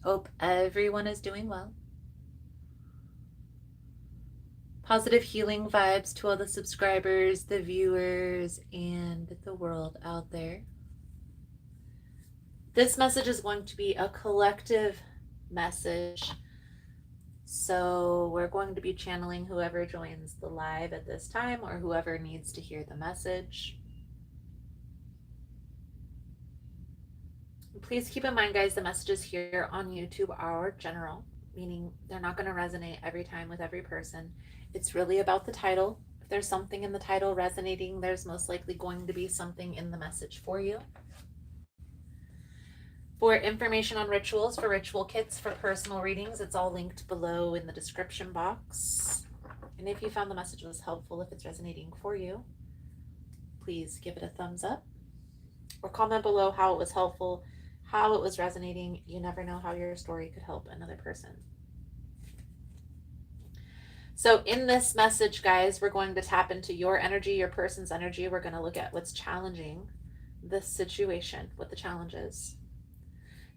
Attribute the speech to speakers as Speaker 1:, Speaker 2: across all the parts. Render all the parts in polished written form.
Speaker 1: Hope everyone is doing well. Positive healing vibes to all the subscribers, the viewers, and the world out there. This message is going to be a collective message. So we're going to be channeling whoever joins the live at this time or whoever needs to hear the message. Please keep in mind, guys, the messages here on YouTube are general, meaning they're not going to resonate every time with every person. It's really about the title. If there's something in the title resonating, there's most likely going to be something in the message for you. For information on rituals, for ritual kits, for personal readings, it's all linked below in the description box. And if you found the message was helpful, if it's resonating for you, please give it a thumbs up or comment below how it was helpful, how it was resonating. You never know how your story could help another person. So in this message, guys, we're going to tap into your energy, your person's energy. We're going to look at what's challenging this situation, what the challenge is.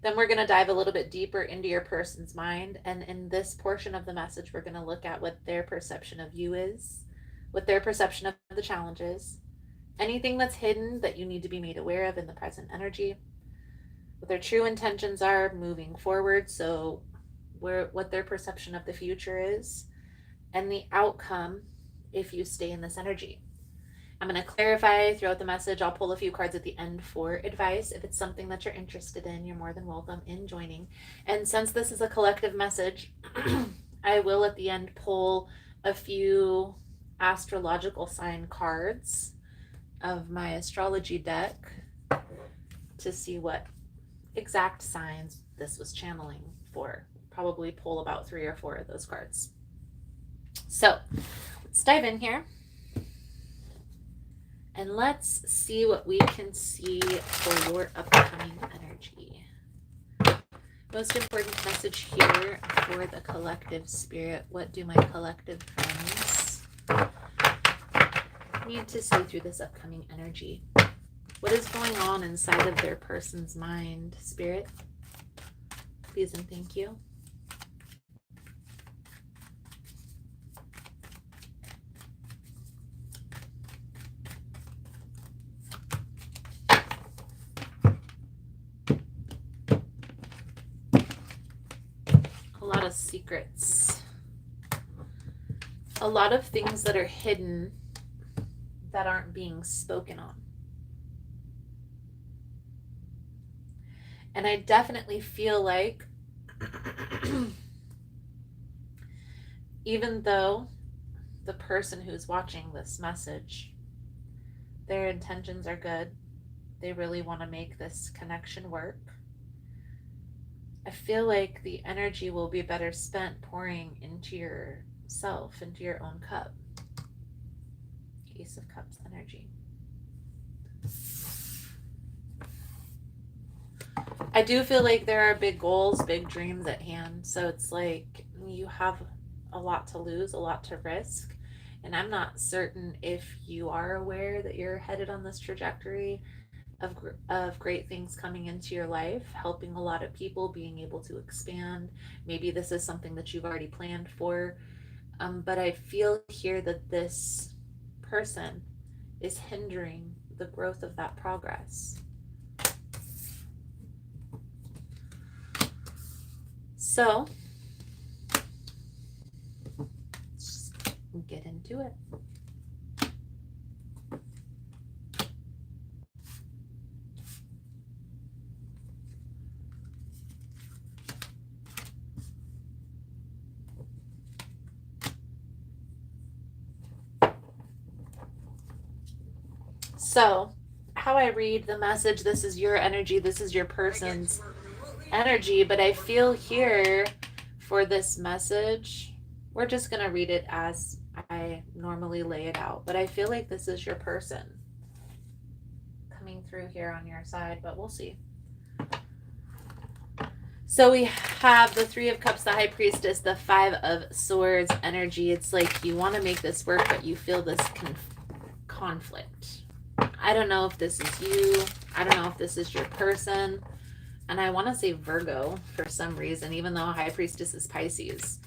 Speaker 1: Then we're going to dive a little bit deeper into your person's mind. And in this portion of the message, we're going to look at what their perception of you is, what their perception of the challenge is, anything that's hidden that you need to be made aware of in the present energy, what their true intentions are moving forward, so what their perception of the future is, and the outcome if you stay in this energy. I'm going to clarify throughout the message. I'll pull a few cards at the end for advice. If it's something that you're interested in, you're more than welcome in joining. And since this is a collective message, I will at the end pull a few astrological sign cards of my astrology deck to see what exact signs this was channeling for. Probably pull about 3 or 4 of those cards. So let's dive in here and let's see what we can see for your upcoming energy. Most important message here for the collective spirit. What do my collective friends need to see through this upcoming energy? What is going on inside of their person's mind, spirit? Please and thank you. A lot of secrets. A lot of things that are hidden that aren't being spoken on. And I definitely feel like even though the person who's watching this message, their intentions are good, they really want to make this connection work, I feel like the energy will be better spent pouring into yourself, into your own cup. Ace of Cups energy. I do feel like there are big goals, big dreams at hand. So it's like you have a lot to lose, a lot to risk. And I'm not certain if you are aware that you're headed on this trajectory of great things coming into your life, helping a lot of people, being able to expand. Maybe this is something that you've already planned for. But I feel here that this person is hindering the growth of that progress. So let's get into it. So how I read the message, this is your energy, this is your person's energy, but I feel here for this message, we're just going to read it as I normally lay it out, but I feel like this is your person coming through here on your side, but we'll see. So we have the Three of Cups, the High Priestess, the Five of Swords energy. It's like you want to make this work, but you feel this conflict. I don't know if this is you. I don't know if this is your person. And I want to say Virgo for some reason, even though High Priestess is Pisces.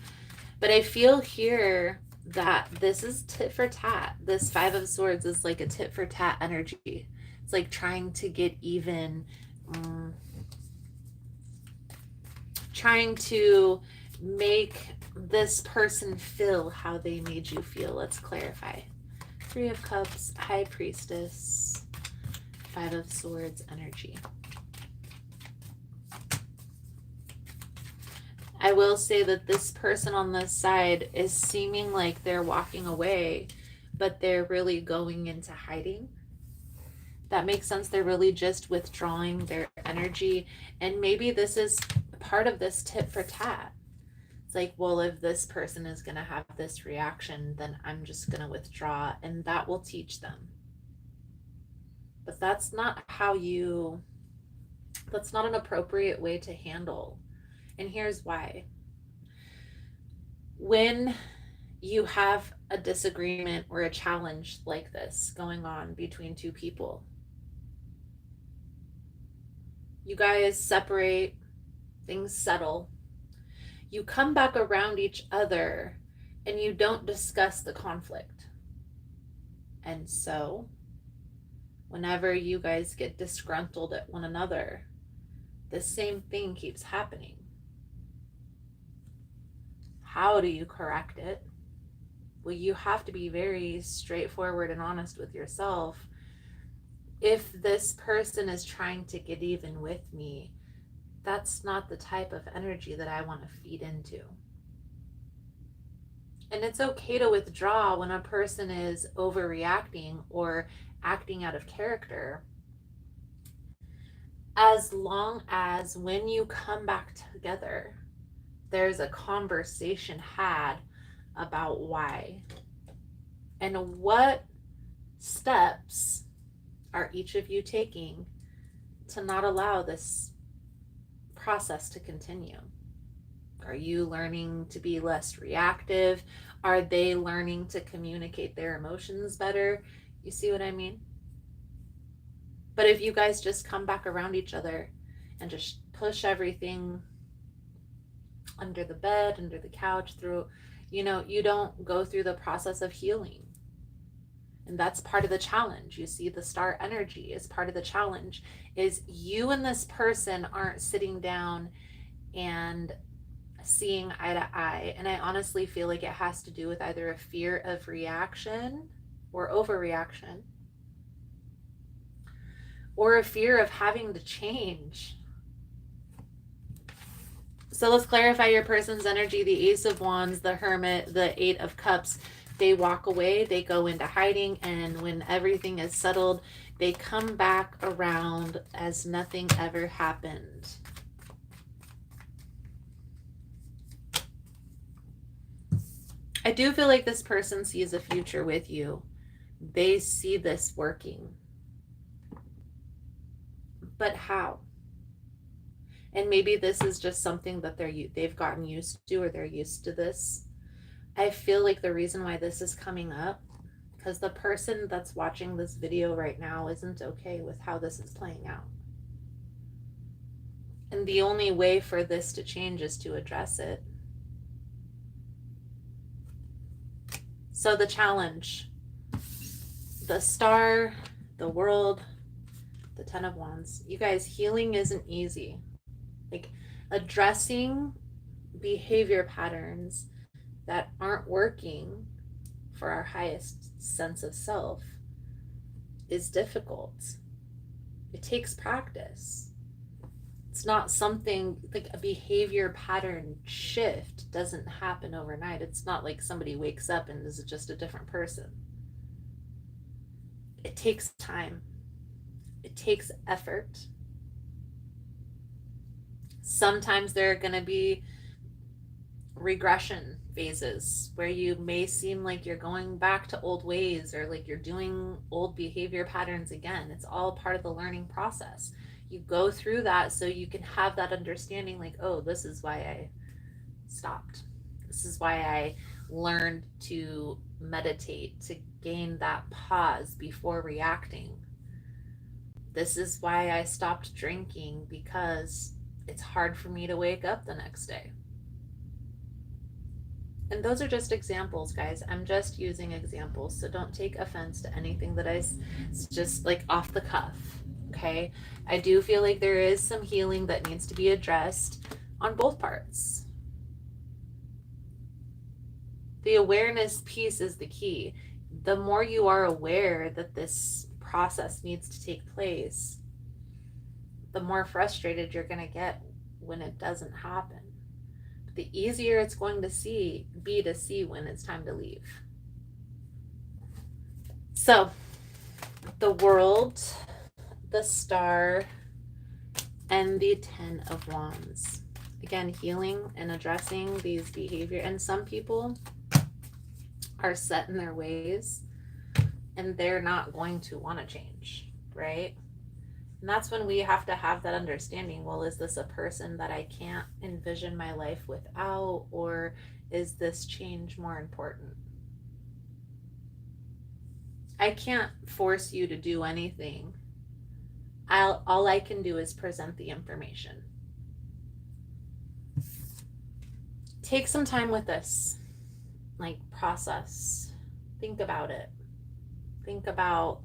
Speaker 1: But I feel here that this is tit for tat. This Five of Swords is like a tit for tat energy. It's like trying to get even, trying to make this person feel how they made you feel. Let's clarify. Three of Cups, High Priestess, Five of Swords energy. I will say that this person on this side is seeming like they're walking away, but they're really going into hiding. That makes sense. They're really just withdrawing their energy. And maybe this is part of this tit for tat. It's like, well, if this person is going to have this reaction, then I'm just going to withdraw, and that will teach them. But that's not that's not an appropriate way to handle. And here's why. When you have a disagreement or a challenge like this going on between two people, you guys separate, things settle, you come back around each other and you don't discuss the conflict. And so, whenever you guys get disgruntled at one another, the same thing keeps happening. How do you correct it? Well, you have to be very straightforward and honest with yourself. If this person is trying to get even with me, that's not the type of energy that I want to feed into. And it's okay to withdraw when a person is overreacting or acting out of character, as long as when you come back together, there's a conversation had about why and what steps are each of you taking to not allow this process to continue. Are you learning to be less reactive? Are they learning to communicate their emotions better? You see what I mean? But if you guys just come back around each other and just push everything under the bed, under the couch, through, you don't go through the process of healing. And that's part of the challenge. You see, the star energy is part of the challenge, is you and this person aren't sitting down and seeing eye to eye. And I honestly feel like it has to do with either a fear of reaction or overreaction, or a fear of having to change. So let's clarify your person's energy. The Ace of Wands, the Hermit, the Eight of Cups, they walk away, they go into hiding, and when everything is settled, they come back around as nothing ever happened. I do feel like this person sees a future with you. They see this working. But how? And maybe this is just something that they've gotten used to, or they're used to this. I feel like the reason why this is coming up, because the person that's watching this video right now isn't okay with how this is playing out. And the only way for this to change is to address it. So the challenge, the star, the world, the Ten of Wands. You guys, healing isn't easy. Like, addressing behavior patterns that aren't working for our highest sense of self is difficult. It takes practice. It's not something like a behavior pattern shift doesn't happen overnight. It's not like somebody wakes up and is just a different person. It takes time. It takes effort. Sometimes there are going to be regression phases where you may seem like you're going back to old ways, or like you're doing old behavior patterns again. It's all part of the learning process. You go through that so you can have that understanding, like, oh, this is why I stopped. This is why I learned to meditate, to gain that pause before reacting. This is why I stopped drinking, because it's hard for me to wake up the next day. And those are just examples, guys. I'm just using examples, so don't take offense to anything that it's just like off the cuff, okay? I do feel like there is some healing that needs to be addressed on both parts. The awareness piece is the key. The more you are aware that this process needs to take place, the more frustrated you're going to get when it doesn't happen. But the easier it's going to be to see when it's time to leave. So, the World, the Star, and the Ten of Wands. Again, healing and addressing these behavior. And some people are set in their ways and they're not going to want to change, right? And that's when we have to have that understanding. Well, is this a person that I can't envision my life without, or is this change more important? I can't force you to do anything. All I can do is present the information. Take some time with this, like process, think about it. Think about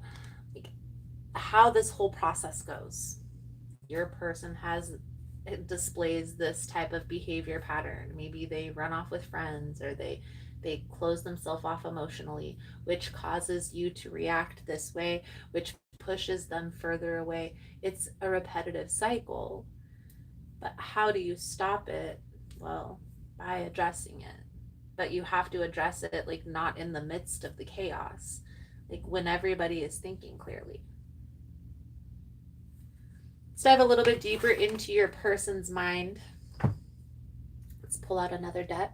Speaker 1: how this whole process goes. Your person displays this type of behavior pattern. Maybe they run off with friends, or they close themselves off emotionally, which causes you to react this way, which pushes them further away. It's a repetitive cycle. But how do you stop it? Well, by addressing it. But you have to address it like not in the midst of the chaos, like when everybody is thinking clearly. Let's dive a little bit deeper into your person's mind. Let's pull out another deck.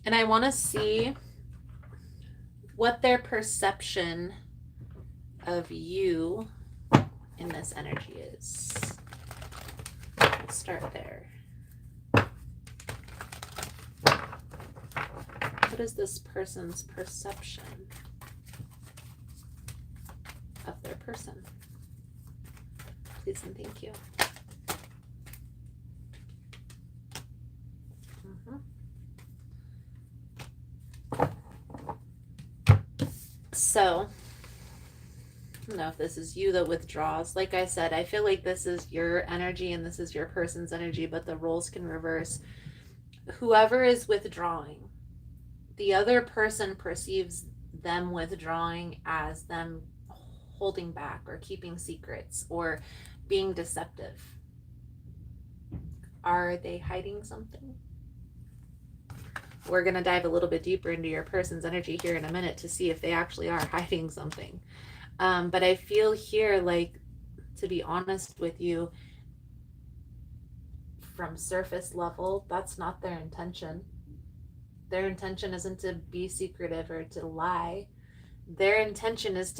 Speaker 1: And I want to see what their perception of you in this energy is. Let's start there. What is this person's perception of their person? Please and thank you. So, I don't know if this is you that withdraws. Like I said, I feel like this is your energy and this is your person's energy, but the roles can reverse. Whoever is withdrawing, the other person perceives them withdrawing as them holding back or keeping secrets or being deceptive. Are they hiding something? We're going to dive a little bit deeper into your person's energy here in a minute to see if they actually are hiding something. But I feel here, like, to be honest with you, from surface level, that's not their intention. Their intention isn't to be secretive or to lie. Their intention is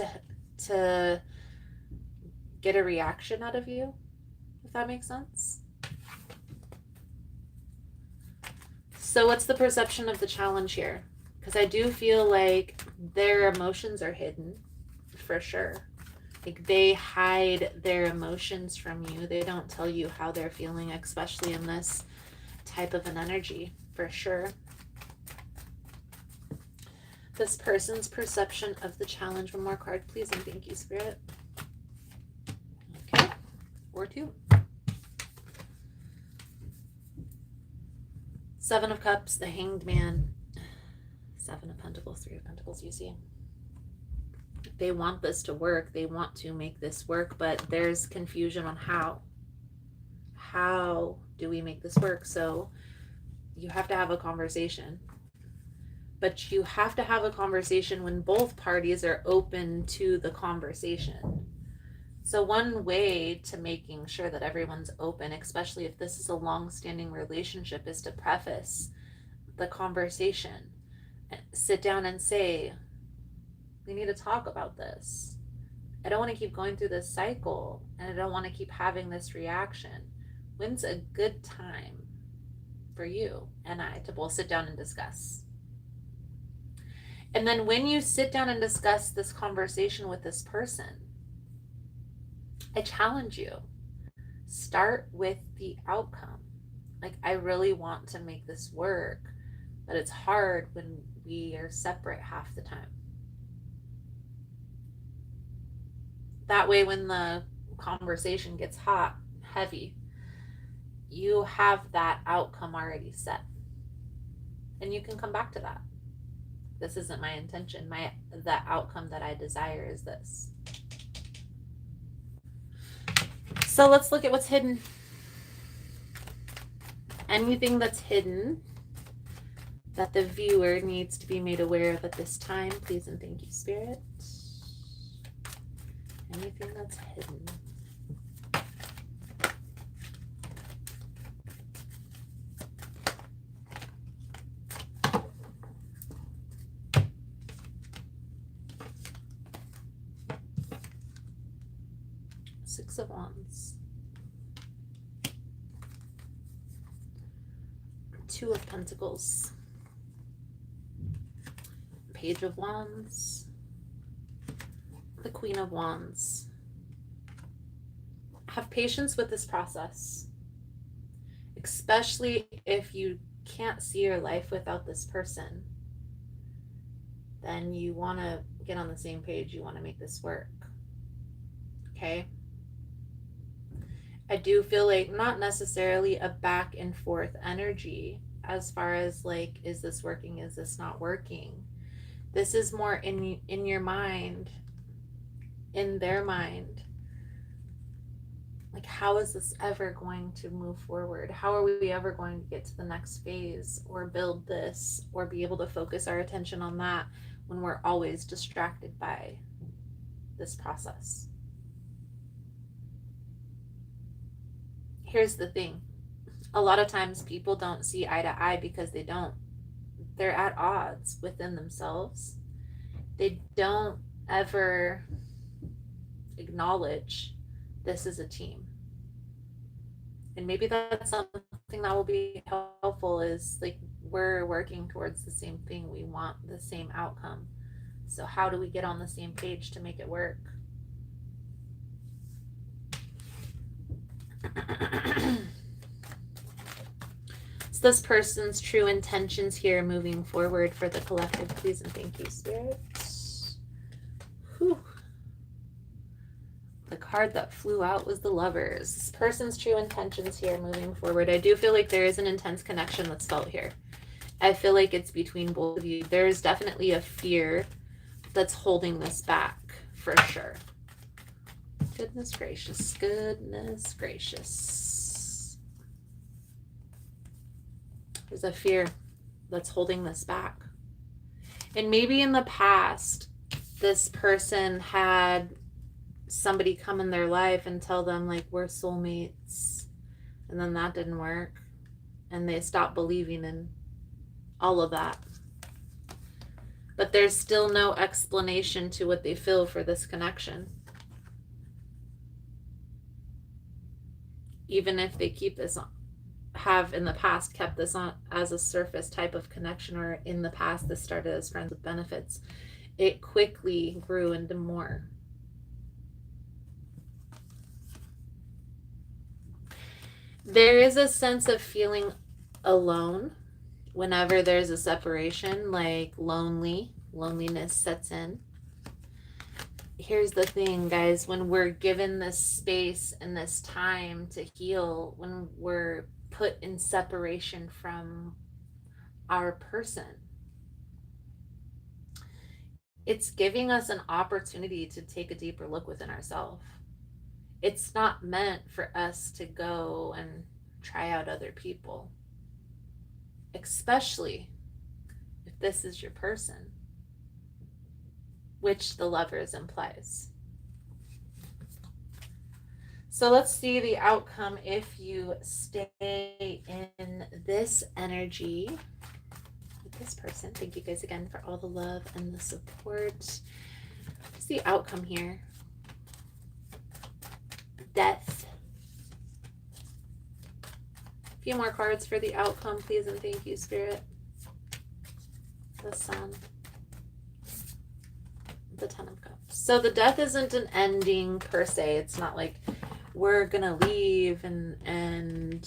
Speaker 1: to get a reaction out of you, if that makes sense. So what's the perception of the challenge here? Because I do feel like their emotions are hidden, for sure. Like they hide their emotions from you. They don't tell you how they're feeling, especially in this type of an energy, for sure. This person's perception of the challenge. One more card, please, and thank you, Spirit. Okay, or two. Seven of Cups, the Hanged Man, Seven of Pentacles, Three of Pentacles, you see. They want this to work. They want to make this work, but there's confusion on how. How do we make this work? So you have to have a conversation. But you have to have a conversation when both parties are open to the conversation. So one way to making sure that everyone's open, especially if this is a long-standing relationship, is to preface the conversation. Sit down and say, we need to talk about this. I don't want to keep going through this cycle, and I don't want to keep having this reaction. When's a good time for you and I to both sit down and discuss? And then when you sit down and discuss this conversation with this person, I challenge you, start with the outcome. Like, I really want to make this work, but it's hard when we are separate half the time. That way, when the conversation gets hot, heavy, you have that outcome already set. And you can come back to that. This isn't my intention. The outcome that I desire is this. So let's look at what's hidden. Anything that's hidden that the viewer needs to be made aware of at this time, please and thank you, Spirit. Anything that's hidden. Six of Wands. Two of Pentacles. Page of Wands. The Queen of Wands. Have patience with this process, especially if you can't see your life without this person. Then you want to get on the same page. You want to make this work. Okay? I do feel like not necessarily a back and forth energy as far as like, is this working? Is this not working? This is more in your mind, in their mind. Like, how is this ever going to move forward? How are we ever going to get to the next phase or build this or be able to focus our attention on that when we're always distracted by this process? Here's the thing. A lot of times people don't see eye to eye because they're at odds within themselves. They don't ever acknowledge this is a team. And maybe that's something that will be helpful, is like, we're working towards the same thing. We want the same outcome. So how do we get on the same page to make it work? It's this person's true intentions here moving forward for the collective. Please and thank you, Spirit. Whew. The card that flew out was the Lovers. This person's true intentions here moving forward. I do feel like there is an intense connection that's felt here. I feel like it's between both of you. There's definitely a fear that's holding this back, for sure. Goodness gracious. Goodness gracious. There's a fear that's holding this back. And maybe in the past, this person had somebody come in their life and tell them, like, we're soulmates. And then that didn't work. And they stopped believing in all of that. But there's still no explanation to what they feel for this connection. Even if they keep this on, have in the past kept this on as a surface type of connection, or in the past this started as friends with benefits, it quickly grew into more. There is a sense of feeling alone whenever there's a separation, like loneliness sets in. Here's the thing, guys, when we're given this space and this time to heal, when we're put in separation from our person, it's giving us an opportunity to take a deeper look within ourselves. It's not meant for us to go and try out other people, especially if this is your person, which the Lovers implies. So let's see the outcome if you stay in this energy with this person. Thank you guys again for all the love and the support. What's the outcome here? Death. A few more cards for the outcome, please, and thank you, Spirit. The Sun. The Ten of Cups. So the death isn't an ending per se. It's not like we're gonna leave and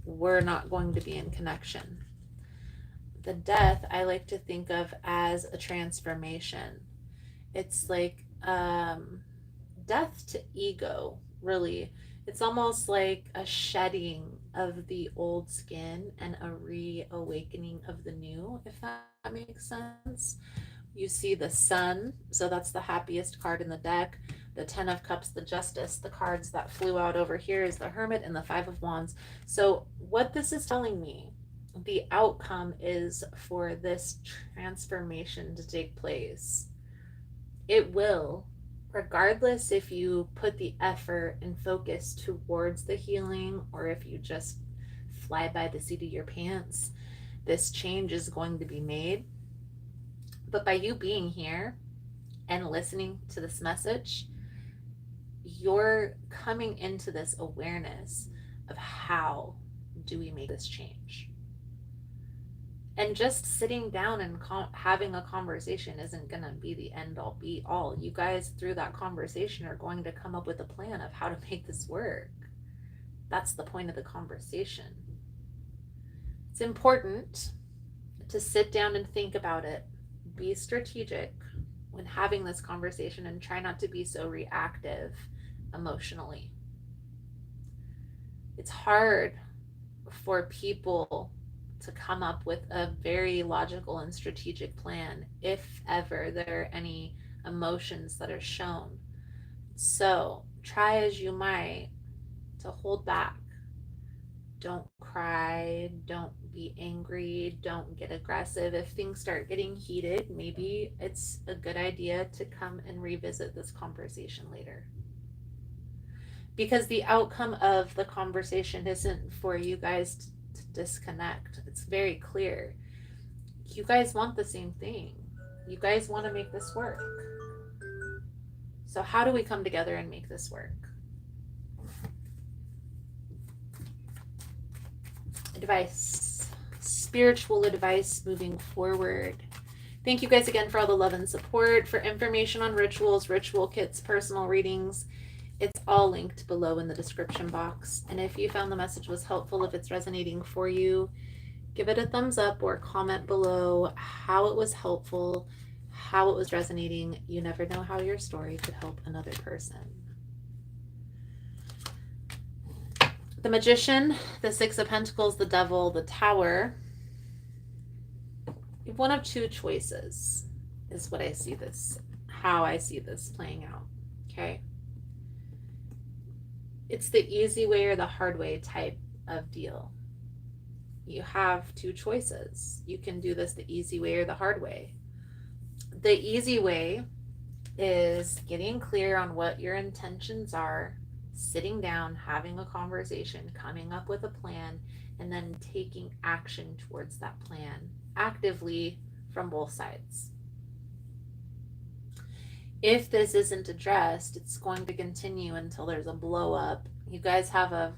Speaker 1: we're not going to be in connection. The death I like to think of as a transformation. It's like death to ego, really. It's almost like a shedding of the old skin and a reawakening of the new, if that makes sense. You see the Sun, so that's the happiest card in the deck. The Ten of Cups, the Justice. The cards that flew out over here is the Hermit and the Five of Wands. So what this is telling me, the outcome is for this transformation to take place. It will, regardless if you put the effort and focus towards the healing or if you just fly by the seat of your pants. This change is going to be made. But by you being here and listening to this message, you're coming into this awareness of how do we make this change. And just sitting down and having a conversation isn't going to be the end all be all. You guys, through that conversation, are going to come up with a plan of how to make this work. That's the point of the conversation. It's important to sit down and think about it. Be strategic when having this conversation and try not to be so reactive emotionally. It's hard for people to come up with a very logical and strategic plan if ever there are any emotions that are shown. So try as you might to hold back. Don't cry, don't be angry, don't get aggressive. If things start getting heated, maybe it's a good idea to come and revisit this conversation later. Because the outcome of the conversation isn't for you guys to disconnect. It's very clear. You guys want the same thing. You guys want to make this work. So how do we come together and make this work? Advice, spiritual advice moving forward. Thank you guys again for all the love and support. For information on rituals, ritual kits, personal readings, it's all linked below in the description box. And if you found the message was helpful, if it's resonating for you, give it a thumbs up or comment below how it was helpful, how it was resonating. You never know how your story could help another person. The Magician, the Six of Pentacles, the Devil, the Tower. One of two choices is what I see this, how I see this playing out. Okay. It's the easy way or the hard way type of deal. You have two choices. You can do this the easy way or the hard way. The easy way is getting clear on what your intentions are, sitting down, having a conversation, coming up with a plan, and then taking action towards that plan actively from both sides. If this isn't addressed, it's going to continue until there's a blow up. You guys have a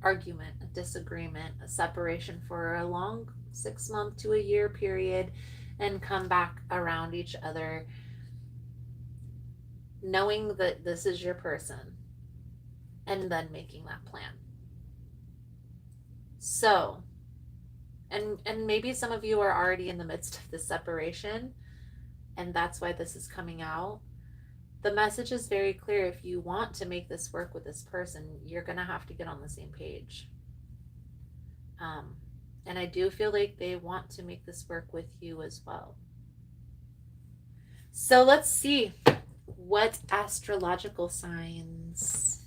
Speaker 1: argument, a disagreement, a separation for a long 6 month to a year period, and come back around each other, knowing that this is your person, and then making that plan. So, and maybe some of you are already in the midst of the separation, and that's why this is coming out. The message is very clear. If you want to make this work with this person, you're going to have to get on the same page. And I do feel like they want to make this work with you as well. So let's see what astrological signs.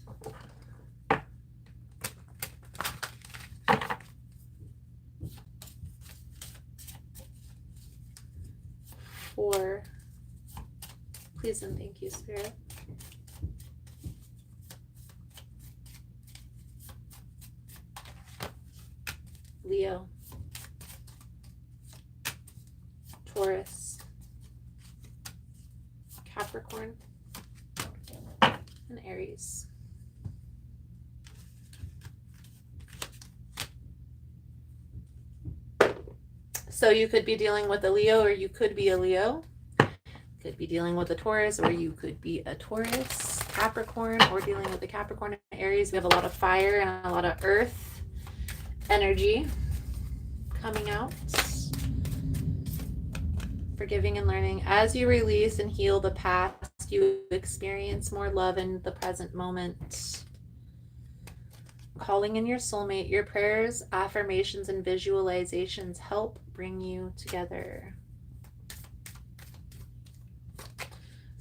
Speaker 1: For please and thank you, Spirit. Leo, Taurus, Capricorn, and Aries. So you could be dealing with a Leo, or you could be a Leo. could be dealing with a Taurus, or you could be a Taurus, Capricorn, or dealing with the Capricorn Aries. We have a lot of fire and a lot of earth energy coming out. Forgiving and learning. As you release and heal the past, you experience more love in the present moment. Calling in your soulmate. Your prayers, affirmations, and visualizations help bring you together.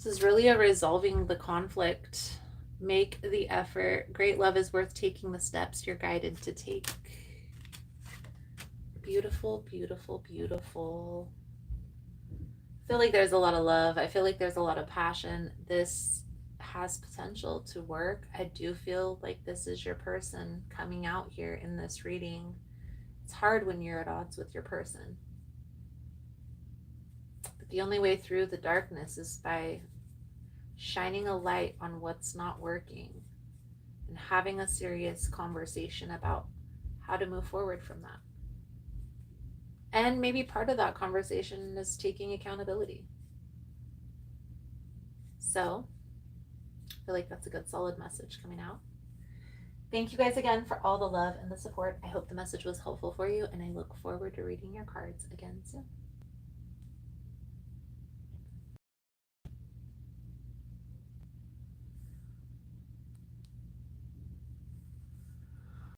Speaker 1: This is really a resolving the conflict. Make the effort. Great love is worth taking the steps you're guided to take. Beautiful, beautiful, beautiful. I feel like there's a lot of love. I feel like there's a lot of passion. This has potential to work. I do feel like this is your person coming out here in this reading. It's hard when you're at odds with your person. But the only way through the darkness is by shining a light on what's not working and having a serious conversation about how to move forward from that. And maybe part of that conversation is taking accountability. So I feel like that's a good solid message coming out. Thank you guys again for all the love and the support. I hope the message was helpful for you, and I look forward to reading your cards again soon.